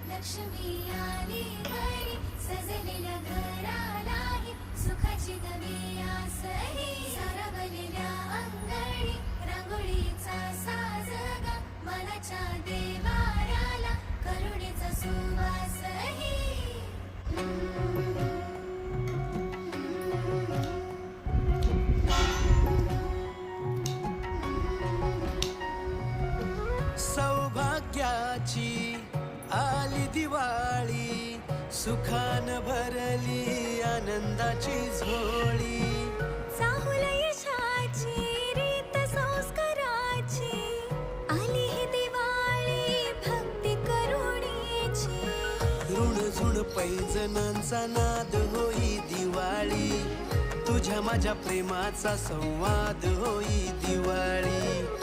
लक्ष्मी आली घरी सजलेल्या घरालाही सुखाची नवी आसही सारवलेल्या अंगणी रांगोळीचा साज ग मनाच्या देवाऱ्याला करुणेचा सुवासही सौभाग्याची आली दिवाळी सुखान भरली आनंदाची झोळी चाहुल यशाची रीत संस्काराची आली ही दिवाळी भक्ती करुणेची ऋण झुण पैजणांचा नाद होई दिवाळी तुझ्या माझ्या प्रेमाचा संवाद होई दिवाळी